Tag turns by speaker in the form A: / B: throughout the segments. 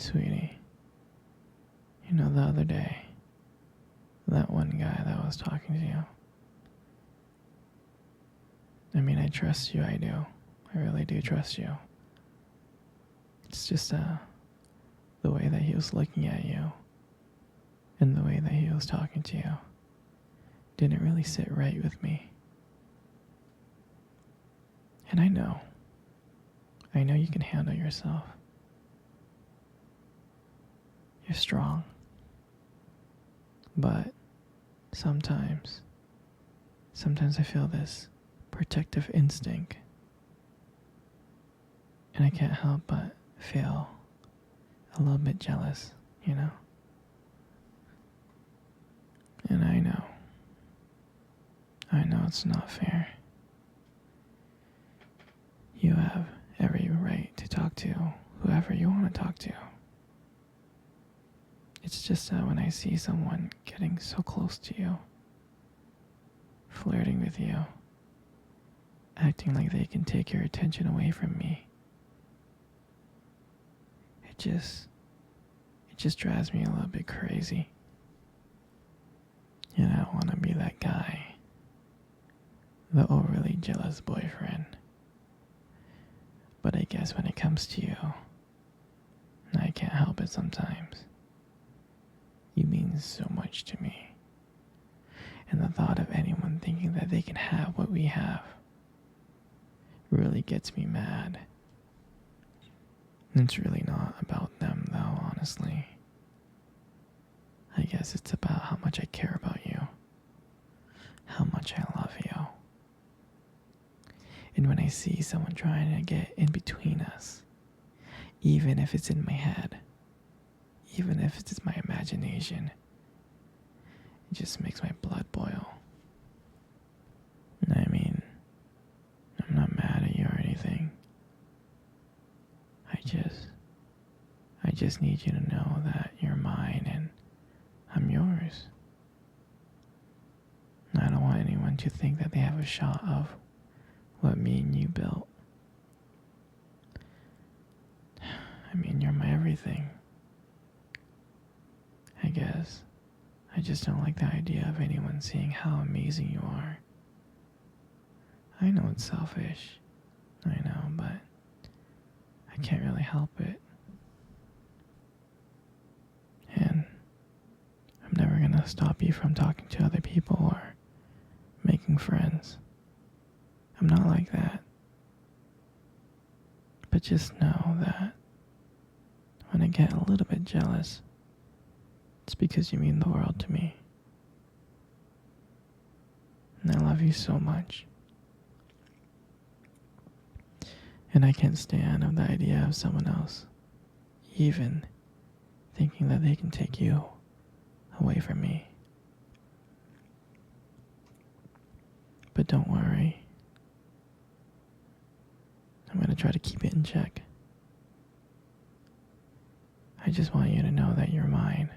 A: Sweetie, you know the other day, that one guy that was talking to you. I mean, I trust you, I do. I really do trust you. It's just the way that he was looking at you and the way that he was talking to you didn't really sit right with me. And I know you can handle yourself. You're strong. But sometimes I feel this protective instinct. And I can't help but feel a little bit jealous, you know? And I know it's not fair. You have every right to talk to whoever you want to talk to. It's just that when I see someone getting so close to you, flirting with you, acting like they can take your attention away from me, it just drives me a little bit crazy. And I want to be that guy, the overly jealous boyfriend. But I guess when it comes to you, I can't help it sometimes. You mean so much to me. And the thought of anyone thinking that they can have what we have really gets me mad. It's really not about them, though, honestly. I guess it's about how much I care about you, how much I love you. And when I see someone trying to get in between us, even if it's in my head, even if it's my imagination, it just makes my blood boil. I mean, I'm not mad at you or anything. I just need you to know that you're mine and I'm yours. I don't want anyone to think that they have a shot of what me and you built. I mean, you're my everything. I guess I just don't like the idea of anyone seeing how amazing you are. I know it's selfish. I know, but I can't really help it. And I'm never gonna stop you from talking to other people or making friends. I'm not like that. But just know that when I get a little bit jealous, it's because you mean the world to me. And I love you so much. And I can't stand the idea of someone else even thinking that they can take you away from me. But don't worry. I'm going to try to keep it in check. I just want you to know that you're mine.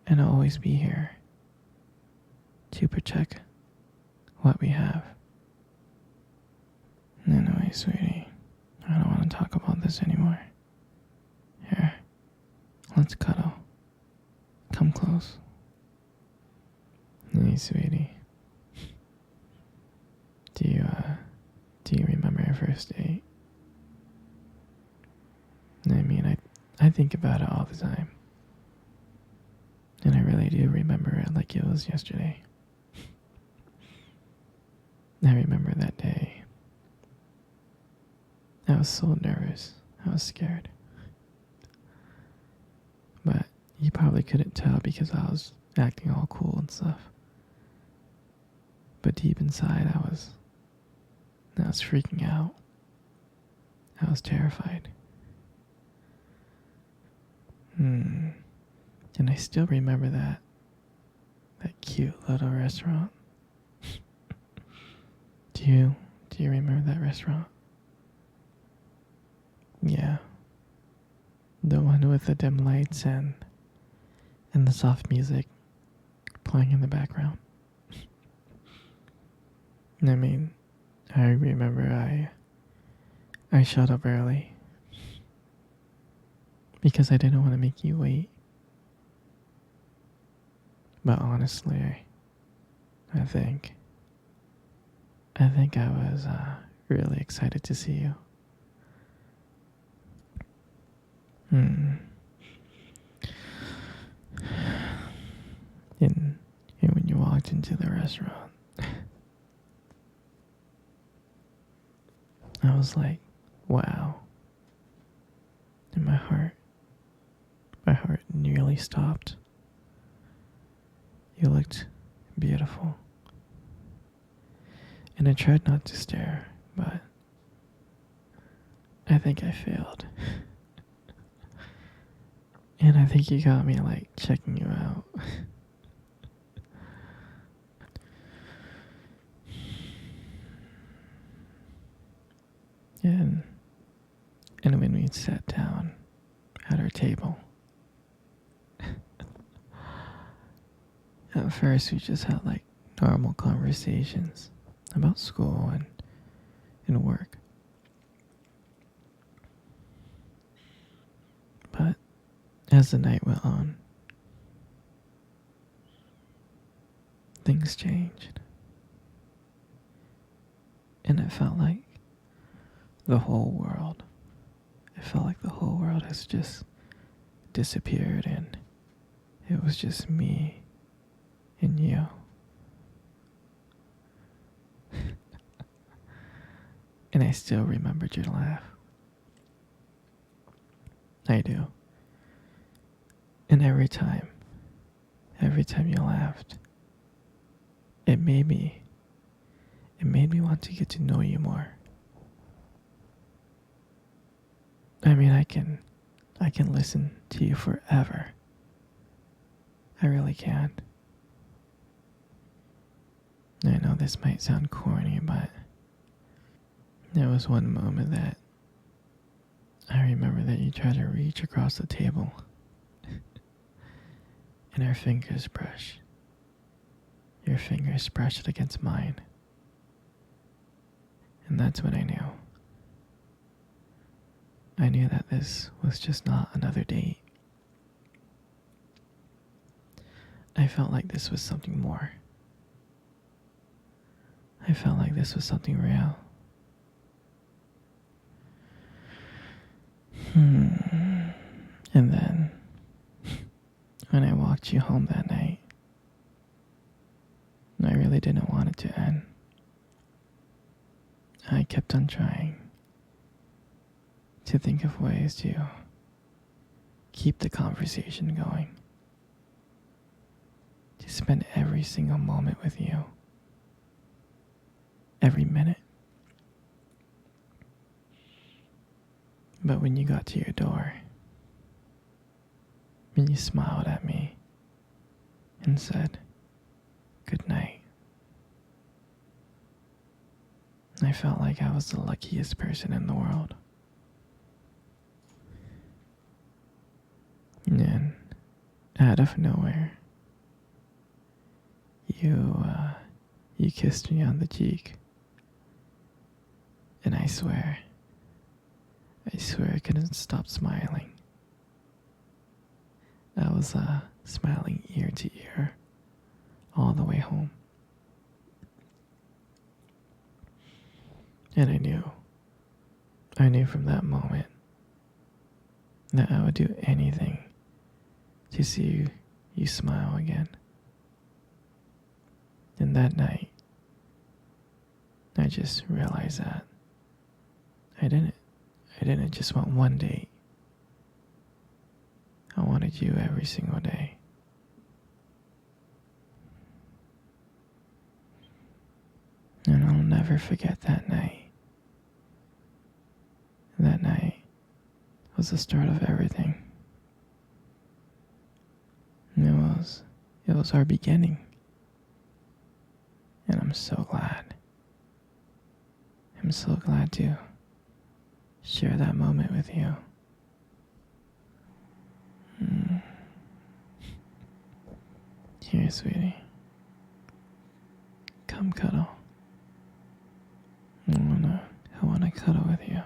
A: And I'll always be here to protect what we have. Anyway, sweetie, I don't want to talk about this anymore. Here, let's cuddle. Come close. Hey, sweetie. Do you remember our first date? I mean, I think about it all the time. And I really do remember it like it was yesterday. I remember that day. I was so nervous. I was scared. But you probably couldn't tell because I was acting all cool and stuff. But deep inside, I was freaking out. I was terrified. And I still remember that cute little restaurant. Do you remember that restaurant? Yeah. The one with the dim lights and the soft music playing in the background. I mean, I remember I showed up early. because I didn't want to make you wait. But honestly, I think I was really excited to see you. Hmm. And when you walked into the restaurant, I was like, wow. And my heart nearly stopped. You looked beautiful. And I tried not to stare, but I think I failed. And I think you got me like checking you out. and and when we sat down at our table, at first we just had like normal conversations about school and work. But as the night went on, things changed. And it felt like it felt like the whole world has just disappeared and it was just me and you. And I still remembered your laugh. I do. And every time you laughed, it made me want to get to know you more. I mean, I can listen to you forever. I really can. I know this might sound corny, but there was one moment that I remember that you tried to reach across the table and our fingers brushed. Your fingers brushed against mine. And that's when I knew. I knew that this was just not another date. I felt like this was something more. I felt like this was something real. And then, when I walked you home that night, I really didn't want it to end. I kept on trying to think of ways to keep the conversation going, to spend every single moment with you, every minute. But when you got to your door, when you smiled at me and said, "Good night," I felt like I was the luckiest person in the world. And then, out of nowhere, you kissed me on the cheek. And I swear I couldn't stop smiling. I was smiling ear to ear all the way home. And I knew from that moment that I would do anything to see you smile again. And that night, I just realized that I didn't just want one date. I wanted you every single day. And I'll never forget that night. That night was the start of everything. It was our beginning. And I'm so glad. I'm so glad to share that moment with you. Here, sweetie. Come cuddle. I wanna cuddle with you.